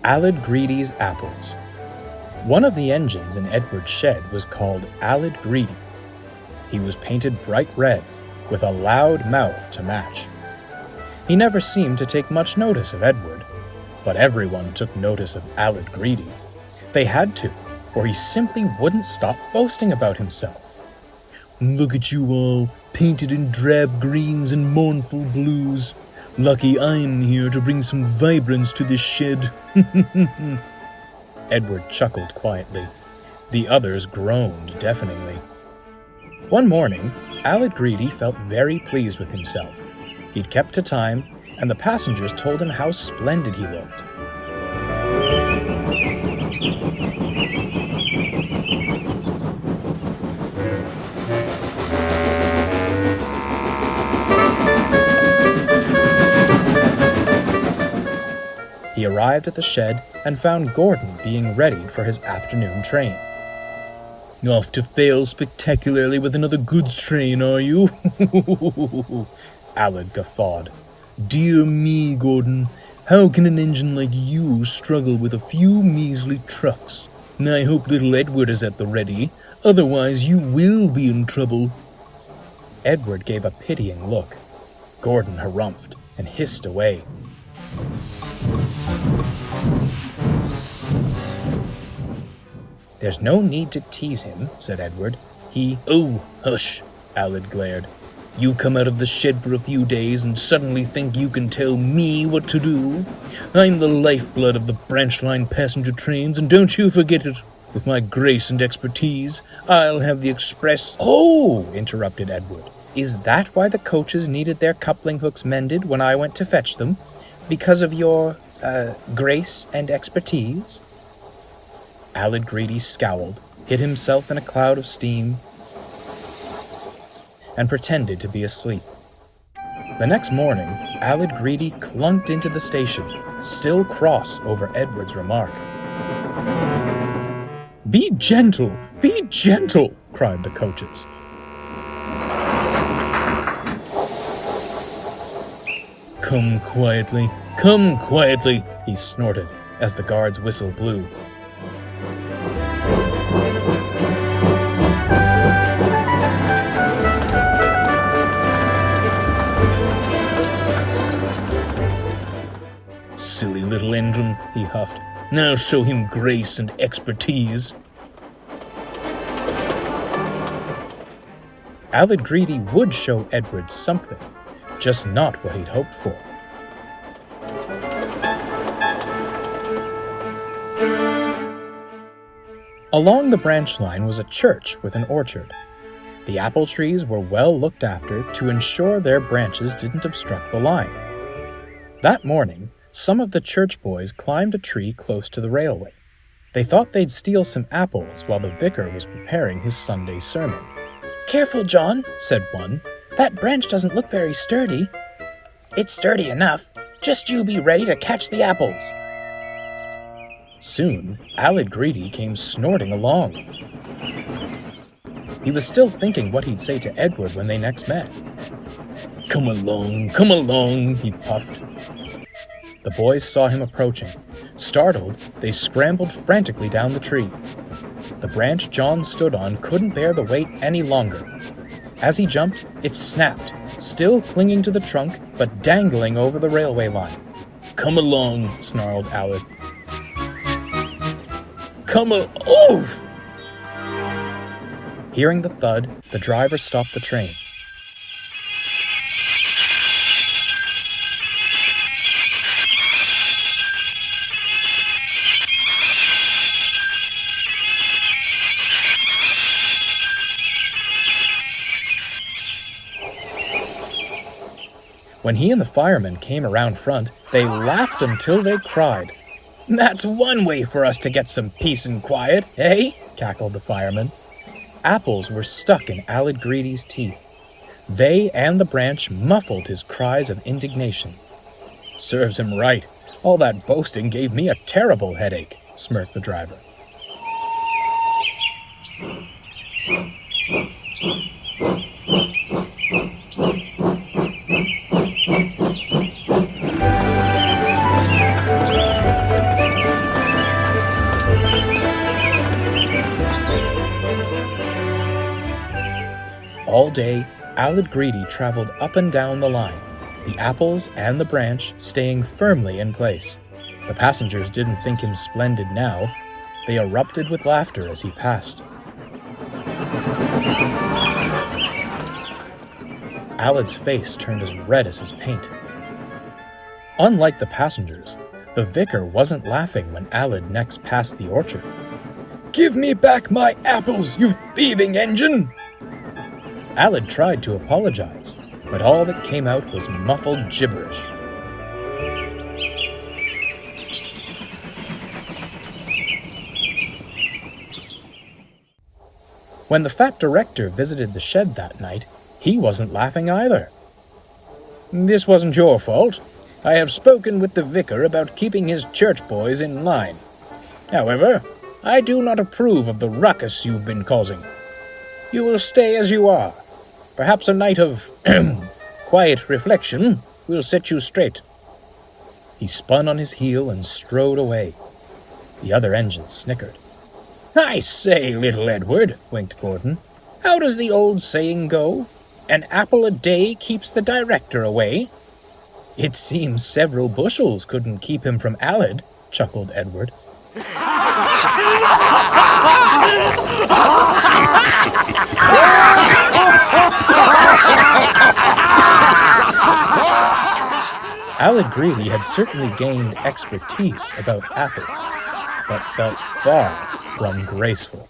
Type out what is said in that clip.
Alid Greedy's Apples. One of the engines in Edward's shed was called Alid Greedy. He was painted bright red, with a loud mouth to match. He never seemed to take much notice of Edward, but everyone took notice of Alid Greedy. They had to, for he simply wouldn't stop boasting about himself. "Look at you all, painted in drab greens and mournful blues. Lucky I'm here to bring some vibrance to this shed." Edward chuckled quietly. The others groaned deafeningly. One morning, Alid Greedy felt very pleased with himself. He'd kept to time, and the passengers told him how splendid he looked. He arrived at the shed and found Gordon being readied for his afternoon train. "Off to fail spectacularly with another goods train, are you?" Alid guffawed. "Dear me, Gordon, how can an engine like you struggle with a few measly trucks? I hope little Edward is at the ready, otherwise you will be in trouble." Edward gave a pitying look. Gordon harumphed and hissed away. "There's no need to tease him," said Edward. "Oh, hush," Alid glared. "You come out of the shed for a few days and suddenly think you can tell me what to do? I'm the lifeblood of the branch line passenger trains, and don't you forget it. With my grace and expertise, I'll have the express—" "Oh," interrupted Edward. "Is that why the coaches needed their coupling hooks mended when I went to fetch them? Because of your, grace and expertise?" Alid Greedy scowled, hid himself in a cloud of steam, and pretended to be asleep. The next morning, Alid Greedy clunked into the station, still cross over Edward's remark. Be gentle, cried the coaches. Come quietly, he snorted as the guard's whistle blew. Silly little engine, he huffed. Now show him grace and expertise. Alid Greedy would show Edward something, just not what he'd hoped for. Along the branch line was a church with an orchard. The apple trees were well looked after to ensure their branches didn't obstruct the line. That morning, some of the church boys climbed a tree close to the railway. They thought they'd steal some apples while the vicar was preparing his Sunday sermon. "Careful, John," said one. "That branch doesn't look very sturdy." "It's sturdy enough. Just you be ready to catch the apples." Soon, Alid Greedy came snorting along. He was still thinking what he'd say to Edward when they next met. Come along, he puffed. The boys saw him approaching. Startled, they scrambled frantically down the tree. The branch John stood on couldn't bear the weight any longer. As he jumped, it snapped, still clinging to the trunk, but dangling over the railway line. "Come along," snarled Alid. Oof! Hearing the thud, the driver stopped the train. When he and the fireman came around front, they laughed until they cried. "That's one way for us to get some peace and quiet, eh?" cackled the fireman. Apples were stuck in Alid Greedy's teeth. They and the branch muffled his cries of indignation. "Serves him right. All that boasting gave me a terrible headache," smirked the driver. All day, Aled Greedy traveled up and down the line, the apples and the branch staying firmly in place. The passengers didn't think him splendid now. They erupted with laughter as he passed. Aled's face turned as red as his paint. Unlike the passengers, the vicar wasn't laughing when Aled next passed the orchard. "Give me back my apples, you thieving engine!" Aled tried to apologize, but all that came out was muffled gibberish. When the fat director visited the shed that night, he wasn't laughing either. "This wasn't your fault. I have spoken with the vicar about keeping his church boys in line. However, I do not approve of the ruckus you've been causing. You will stay as you are. Perhaps a night of quiet reflection will set you straight." He spun on his heel and strode away. The other engines snickered. "I say, little Edward," winked Gordon, "how does the old saying go? An apple a day keeps the director away." "It seems several bushels couldn't keep him from Aled," chuckled Edward. Aled Greedy had certainly gained expertise about apples, but felt far from graceful.